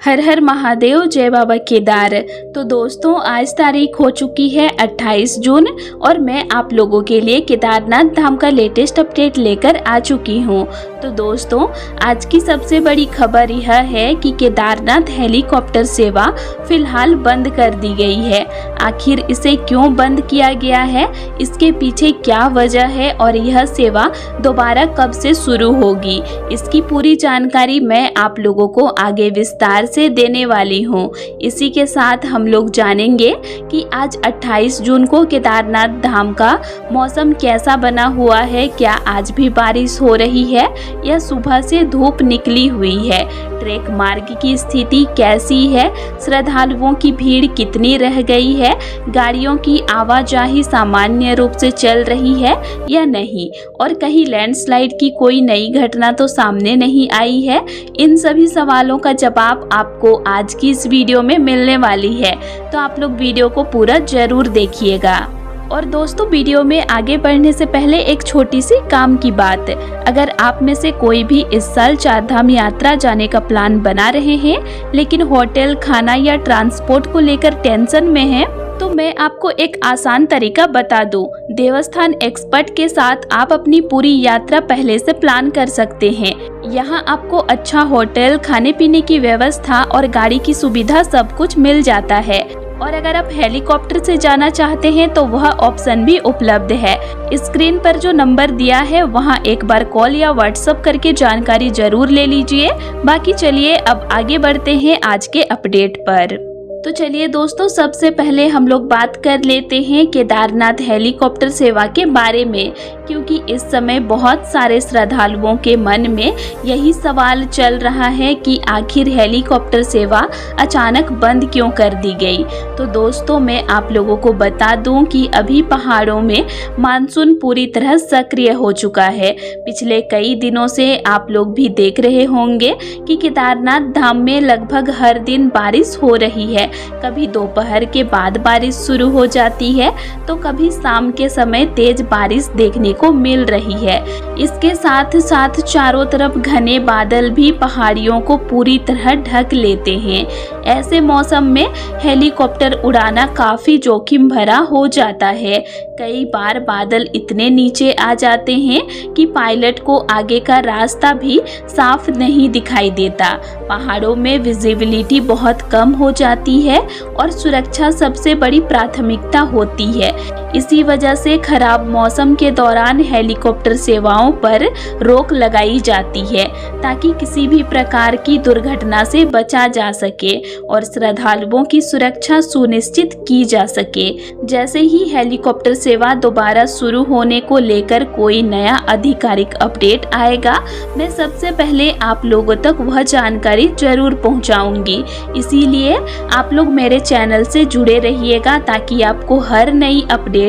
हर हर महादेव, जय बाबा केदार। तो दोस्तों, आज तारीख हो चुकी है 28 जून और मैं आप लोगों के लिए केदारनाथ धाम का लेटेस्ट अपडेट लेकर आ चुकी हूँ। तो दोस्तों, आज की सबसे बड़ी खबर यह है कि केदारनाथ हेलीकॉप्टर सेवा फिलहाल बंद कर दी गई है। आखिर इसे क्यों बंद किया गया है, इसके पीछे क्या वजह है और यह सेवा दोबारा कब से शुरू होगी, इसकी पूरी जानकारी मैं आप लोगों को आगे विस्तार से देने वाली हूँ। इसी के साथ हम लोग जानेंगे कि आज 28 जून को केदारनाथ धाम का मौसम कैसा बना हुआ है। क्या आज भी बारिश हो रही है या सुबह से धूप निकली हुई है, ट्रैक मार्ग की स्थिति कैसी है, श्रद्धालुओं की भीड़ कितनी रह गई है, गाड़ियों की आवाजाही सामान्य रूप से चल रही है या नहीं, और कहीं लैंडस्लाइड की कोई नई घटना तो सामने नहीं आई है। इन सभी सवालों का जवाब आपको आज की इस वीडियो में मिलने वाली है, तो आप लोग वीडियो को पूरा जरूर देखिएगा। और दोस्तों, वीडियो में आगे बढ़ने से पहले एक छोटी सी काम की बात। अगर आप में से कोई भी इस साल चारधाम यात्रा जाने का प्लान बना रहे हैं लेकिन होटल, खाना या ट्रांसपोर्ट को लेकर टेंशन में है, तो मैं आपको एक आसान तरीका बता दूं। देवस्थान एक्सपर्ट के साथ आप अपनी पूरी यात्रा पहले से प्लान कर सकते हैं। यहाँ आपको अच्छा होटल, खाने पीने की व्यवस्था और गाड़ी की सुविधा सब कुछ मिल जाता है। और अगर आप हेलीकॉप्टर से जाना चाहते हैं तो वह ऑप्शन भी उपलब्ध है। स्क्रीन पर जो नंबर दिया है वहां एक बार कॉल या व्हाट्सएप करके जानकारी जरूर ले लीजिए। बाकी चलिए अब आगे बढ़ते हैं आज के अपडेट पर। तो चलिए दोस्तों, सबसे पहले हम लोग बात कर लेते हैं केदारनाथ हेलीकॉप्टर सेवा के बारे में, क्योंकि इस समय बहुत सारे श्रद्धालुओं के मन में यही सवाल चल रहा है कि आखिर हेलीकॉप्टर सेवा अचानक बंद क्यों कर दी गई। तो दोस्तों, मैं आप लोगों को बता दूं कि अभी पहाड़ों में मानसून पूरी तरह सक्रिय हो चुका है। पिछले कई दिनों से आप लोग भी देख रहे होंगे कि केदारनाथ धाम में लगभग हर दिन बारिश हो रही है। कभी दोपहर के बाद बारिश शुरू हो जाती है तो कभी शाम के समय तेज बारिश देखने को मिल रही है। इसके साथ साथ चारों तरफ घने बादल भी पहाड़ियों को पूरी तरह ढक लेते हैं। ऐसे मौसम में हेलीकॉप्टर उड़ाना काफी जोखिम भरा हो जाता है। कई बार बादल इतने नीचे आ जाते हैं कि पायलट को आगे का रास्ता भी साफ नहीं दिखाई देता। पहाड़ों में विजिबिलिटी बहुत कम हो जाती है और सुरक्षा सबसे बड़ी प्राथमिकता होती है। इसी वजह से खराब मौसम के दौरान हेलीकॉप्टर सेवाओं पर रोक लगाई जाती है, ताकि किसी भी प्रकार की दुर्घटना से बचा जा सके और श्रद्धालुओं की सुरक्षा सुनिश्चित की जा सके। जैसे ही हेलीकॉप्टर सेवा दोबारा शुरू होने को लेकर कोई नया आधिकारिक अपडेट आएगा, मैं सबसे पहले आप लोगों तक वह जानकारी जरूर पहुंचाऊंगी। इसीलिए आप लोग मेरे चैनल से जुड़े रहिएगा ताकि आपको हर नई अपडेट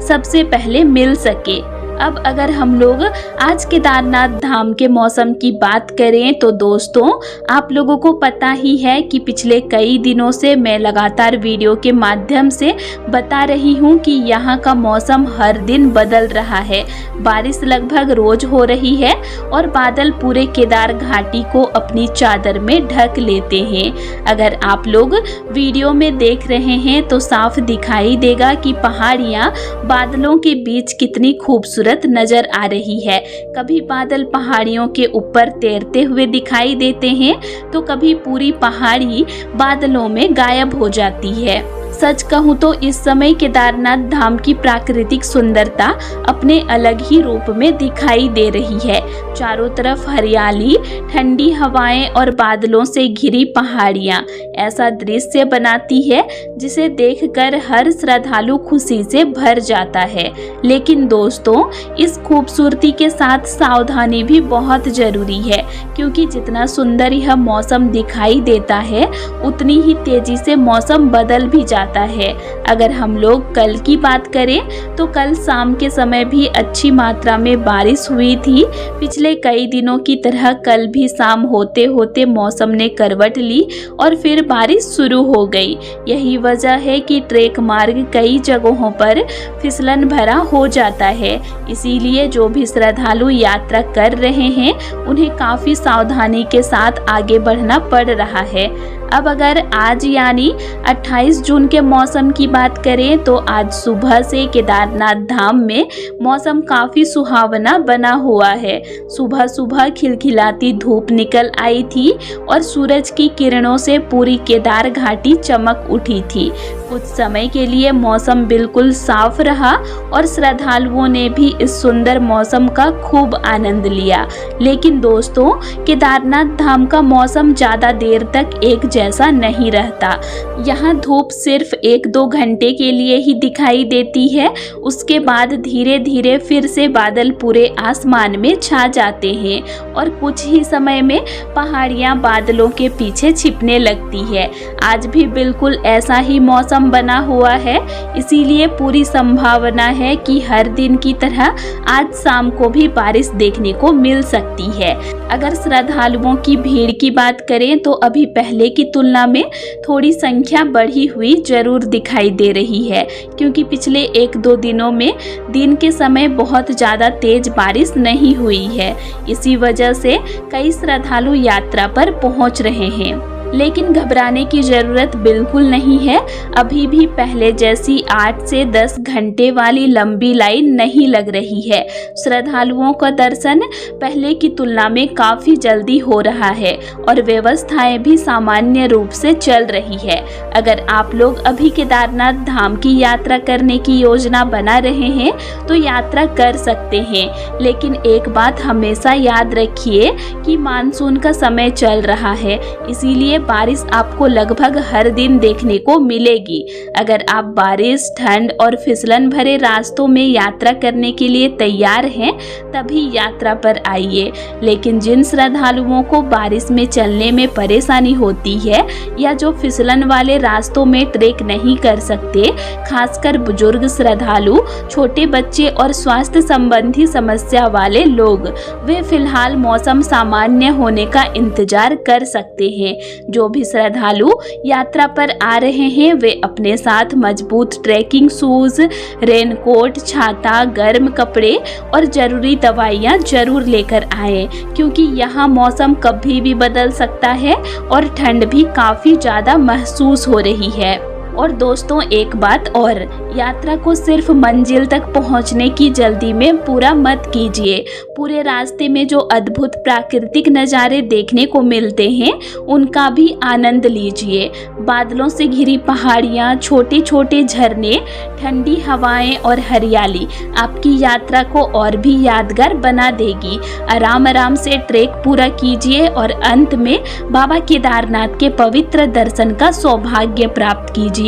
सबसे पहले मिल सके। अब अगर हम लोग आज केदारनाथ धाम के मौसम की बात करें तो दोस्तों, आप लोगों को पता ही है कि पिछले कई दिनों से मैं लगातार वीडियो के माध्यम से बता रही हूं कि यहाँ का मौसम हर दिन बदल रहा है। बारिश लगभग रोज हो रही है और बादल पूरे केदार घाटी को अपनी चादर में ढक लेते हैं। अगर आप लोग वीडियो में देख रहे हैं तो साफ दिखाई देगा कि पहाड़ियाँ बादलों के बीच कितनी खूबसूरत नजर आ रही है। कभी बादल पहाड़ियों के ऊपर तैरते हुए दिखाई देते हैं तो कभी पूरी पहाड़ी बादलों में गायब हो जाती है। सच कहूँ तो इस समय केदारनाथ धाम की प्राकृतिक सुंदरता अपने अलग ही रूप में दिखाई दे रही है। चारों तरफ हरियाली, ठंडी हवाएं और बादलों से घिरी पहाड़ियाँ ऐसा दृश्य बनाती है जिसे देखकर हर श्रद्धालु खुशी से भर जाता है। लेकिन दोस्तों, इस खूबसूरती के साथ सावधानी भी बहुत जरूरी है, क्योंकि जितना सुंदर यह मौसम दिखाई देता है उतनी ही तेजी से मौसम बदल भी जाता जाता है। अगर हम लोग कल की बात करें तो कल शाम के समय भी अच्छी मात्रा में बारिश हुई थी। पिछले कई दिनों की तरह कल भी शाम होते होते मौसम ने करवट ली और फिर बारिश शुरू हो गई। यही वजह है कि ट्रेक मार्ग कई जगहों पर फिसलन भरा हो जाता है। इसीलिए जो भी श्रद्धालु यात्रा कर रहे हैं उन्हें काफ़ी सावधानी के साथ आगे बढ़ना पड़ रहा है। अब अगर आज यानी 28 जून के मौसम की बात करें तो आज सुबह से केदारनाथ धाम में मौसम काफ़ी सुहावना बना हुआ है। सुबह सुबह खिलखिलाती धूप निकल आई थी और सूरज की किरणों से पूरी केदार घाटी चमक उठी थी। कुछ समय के लिए मौसम बिल्कुल साफ रहा और श्रद्धालुओं ने भी इस सुंदर मौसम का खूब आनंद लिया। लेकिन दोस्तों, केदारनाथ धाम का मौसम ज़्यादा देर तक एक जैसा नहीं रहता। यहाँ धूप सिर्फ 1-2 घंटे के लिए ही दिखाई देती है। उसके बाद धीरे धीरे फिर से बादल पूरे आसमान में छा जाते हैं और कुछ ही समय में पहाड़ियाँ बादलों के पीछे छिपने लगती है। आज भी बिल्कुल ऐसा ही मौसम बना हुआ है। इसीलिए पूरी संभावना है कि हर दिन की तरह आज शाम को भी बारिश देखने को मिल सकती है। अगर श्रद्धालुओं की भीड़ की बात करें तो अभी पहले की तुलना में थोड़ी संख्या बढ़ी हुई जरूर दिखाई दे रही है, क्योंकि पिछले 1-2 दिनों में दिन के समय बहुत ज़्यादा तेज बारिश नहीं हुई है। इसी वजह से कई श्रद्धालु यात्रा पर पहुंच रहे हैं। लेकिन घबराने की ज़रूरत बिल्कुल नहीं है। अभी भी पहले जैसी 8 से 10 घंटे वाली लंबी लाइन नहीं लग रही है। श्रद्धालुओं का दर्शन पहले की तुलना में काफ़ी जल्दी हो रहा है और व्यवस्थाएं भी सामान्य रूप से चल रही है। अगर आप लोग अभी केदारनाथ धाम की यात्रा करने की योजना बना रहे हैं तो यात्रा कर सकते हैं। लेकिन एक बात हमेशा याद रखिए कि मानसून का समय चल रहा है, इसीलिए बारिश आपको लगभग हर दिन देखने को मिलेगी। अगर आप बारिश, ठंड और फिसलन भरे रास्तों में यात्रा करने के लिए तैयार हैं तभी यात्रा पर आइए। लेकिन जिन श्रद्धालुओं को बारिश में चलने में परेशानी होती है या जो फिसलन वाले रास्तों में ट्रेक नहीं कर सकते, खासकर बुजुर्ग श्रद्धालु, छोटे बच्चे और स्वास्थ्य संबंधी समस्या वाले लोग, वे फिलहाल मौसम सामान्य होने का इंतजार कर सकते हैं। जो भी श्रद्धालु यात्रा पर आ रहे हैं वे अपने साथ मजबूत ट्रैकिंग शूज, रेनकोट, छाता, गर्म कपड़े और जरूरी दवाइयाँ जरूर लेकर आएं, क्योंकि यहाँ मौसम कभी भी बदल सकता है और ठंड भी काफ़ी ज़्यादा महसूस हो रही है। और दोस्तों, एक बात और, यात्रा को सिर्फ मंजिल तक पहुंचने की जल्दी में पूरा मत कीजिए। पूरे रास्ते में जो अद्भुत प्राकृतिक नज़ारे देखने को मिलते हैं उनका भी आनंद लीजिए। बादलों से घिरी पहाड़ियाँ, छोटे छोटे झरने, ठंडी हवाएं और हरियाली आपकी यात्रा को और भी यादगार बना देगी। आराम आराम से ट्रेक पूरा कीजिए और अंत में बाबा केदारनाथ के पवित्र दर्शन का सौभाग्य प्राप्त कीजिए।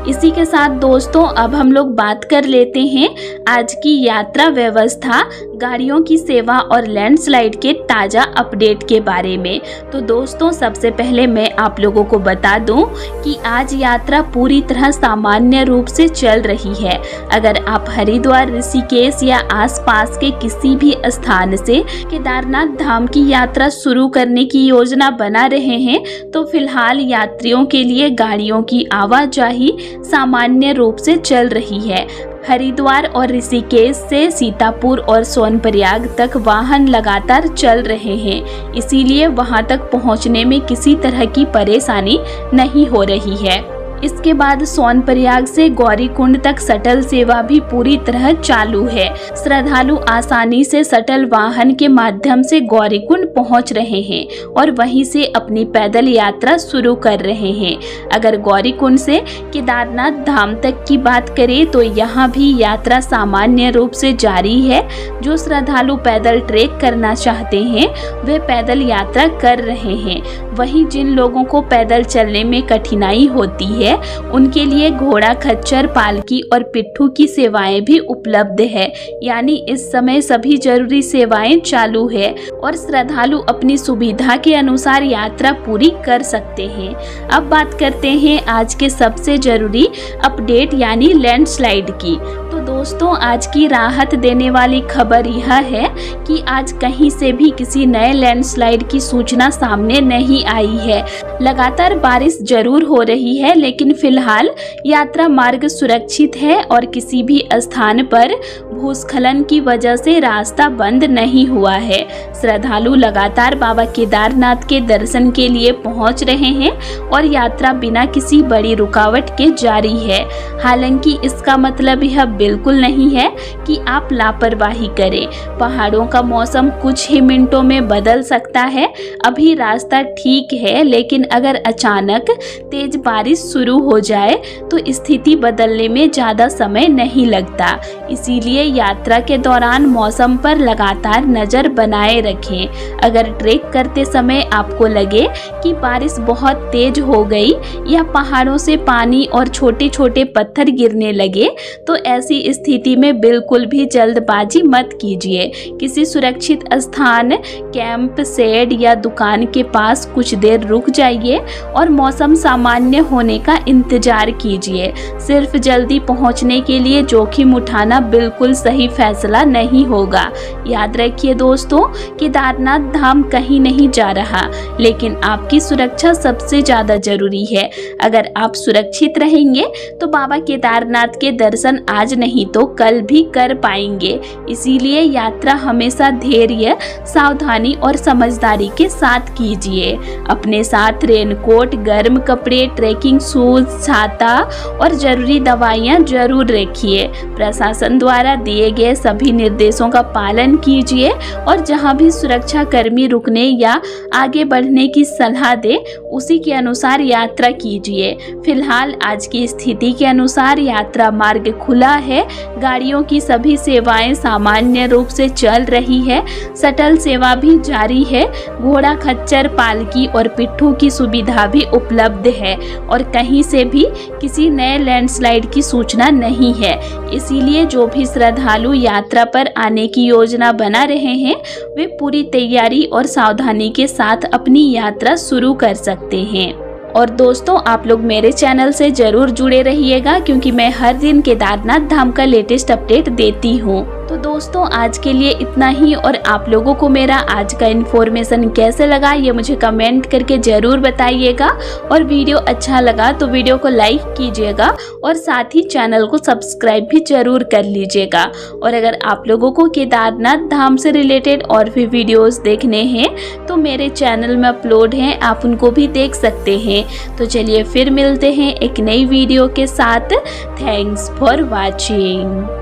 इसी के साथ दोस्तों, अब हम लोग बात कर लेते हैं आज की यात्रा व्यवस्था, गाड़ियों की सेवा और लैंडस्लाइड के ताज़ा अपडेट के बारे में। तो दोस्तों, सबसे पहले मैं आप लोगों को बता दूं कि आज यात्रा पूरी तरह सामान्य रूप से चल रही है। अगर आप हरिद्वार, ऋषिकेश या आसपास के किसी भी स्थान से केदारनाथ धाम की यात्रा शुरू करने की योजना बना रहे हैं तो फिलहाल यात्रियों के लिए गाड़ियों की आवाजाही सामान्य रूप से चल रही है। हरिद्वार और ऋषिकेश से सीतापुर और सोनप्रयाग तक वाहन लगातार चल रहे हैं, इसीलिए वहां तक पहुंचने में किसी तरह की परेशानी नहीं हो रही है। इसके बाद सोनप्रयाग से गौरीकुंड तक शटल सेवा भी पूरी तरह चालू है। श्रद्धालु आसानी से शटल वाहन के माध्यम से गौरीकुंड पहुंच रहे हैं और वहीं से अपनी पैदल यात्रा शुरू कर रहे हैं। अगर गौरीकुंड से केदारनाथ धाम तक की बात करें तो यहाँ भी यात्रा सामान्य रूप से जारी है। जो श्रद्धालु पैदल ट्रेक करना चाहते हैं वे पैदल यात्रा कर रहे हैं। वहीं जिन लोगों को पैदल चलने में कठिनाई होती है है उनके लिए घोड़ा, खच्चर, पालकी और पिट्ठू की सेवाएं भी उपलब्ध है। यानी इस समय सभी जरूरी सेवाएं चालू है और श्रद्धालु अपनी सुविधा के अनुसार यात्रा पूरी कर सकते हैं। अब बात करते हैं आज के सबसे जरूरी अपडेट यानी लैंडस्लाइड की। तो दोस्तों, आज की राहत देने वाली खबर यह है कि आज कहीं से भी किसी नए लैंडस्लाइड की सूचना सामने नहीं आई है। लगातार बारिश जरूर हो रही है, लेकिन फिलहाल यात्रा मार्ग सुरक्षित है और किसी भी स्थान पर भूस्खलन की वजह से रास्ता बंद नहीं हुआ है। श्रद्धालु लगातार बाबा केदारनाथ के दर्शन के लिए पहुंच रहे हैं और यात्रा बिना किसी बड़ी रुकावट के जारी है। हालांकि इसका मतलब यह बिल्कुल नहीं है कि आप लापरवाही करें। पहाड़ों का मौसम कुछ ही मिनटों में बदल सकता है। अभी रास्ता ठीक है, लेकिन अगर अचानक तेज बारिश शुरू हो जाए तो स्थिति बदलने में ज़्यादा समय नहीं लगता। इसीलिए यात्रा के दौरान मौसम पर लगातार नज़र बनाए रखें। अगर ट्रेक करते समय आपको लगे कि बारिश बहुत तेज हो गई या पहाड़ों से पानी और छोटे छोटे पत्थर गिरने लगे तो ऐसी स्थिति में बिल्कुल भी जल्दबाजी मत कीजिए। किसी सुरक्षित स्थान, कैंप, शेड या दुकान के पास कुछ देर रुक जाइए और मौसम सामान्य होने का इंतजार कीजिए। सिर्फ जल्दी पहुंचने के लिए जोखिम उठाना बिल्कुल सही फैसला नहीं होगा। याद रखिए दोस्तों, केदारनाथ धाम कहीं नहीं जा रहा, लेकिन आपकी सुरक्षा सबसे ज्यादा जरूरी है। अगर आप सुरक्षित रहेंगे तो बाबा केदारनाथ के दर्शन आज नहीं तो कल भी कर पाएंगे। इसीलिए यात्रा हमेशा धैर्य, सावधानी और समझदारी के साथ कीजिए। अपने साथ रेनकोट, गर्म कपड़े, ट्रैकिंग शूज, छाता और जरूरी दवाइयां जरूर रखिए। प्रशासन द्वारा दिए गए सभी निर्देशों का पालन कीजिए और जहां भी सुरक्षा कर्मी रुकने या आगे बढ़ने की सलाह दे उसी के अनुसार यात्रा कीजिए। फिलहाल आज की स्थिति के अनुसार यात्रा मार्ग खुला है। गाड़ियों की सभी सेवाएं सामान्य रूप से चल रही है। शटल सेवा भी जारी है। घोड़ा, खच्चर, पालकी और पिट्ठू की सुविधा भी उपलब्ध है और कहीं से भी किसी नए लैंडस्लाइड की सूचना नहीं है। इसीलिए जो भी श्रद्धालु यात्रा पर आने की योजना बना रहे हैं वे पूरी तैयारी और सावधानी के साथ अपनी यात्रा शुरू कर सकते हैं। और दोस्तों, आप लोग मेरे चैनल से जरूर जुड़े रहिएगा क्योंकि मैं हर दिन केदारनाथ धाम का लेटेस्ट अपडेट देती हूँ। तो दोस्तों, आज के लिए इतना ही और आप लोगों को मेरा आज का इन्फॉर्मेशन कैसे लगा ये मुझे कमेंट करके ज़रूर बताइएगा। और वीडियो अच्छा लगा तो वीडियो को लाइक कीजिएगा और साथ ही चैनल को सब्सक्राइब भी जरूर कर लीजिएगा। और अगर आप लोगों को केदारनाथ धाम से रिलेटेड और भी वीडियोस देखने हैं तो मेरे चैनल में अपलोड हैं, आप उनको भी देख सकते हैं। तो चलिए फिर मिलते हैं एक नई वीडियो के साथ। Thanks for watching.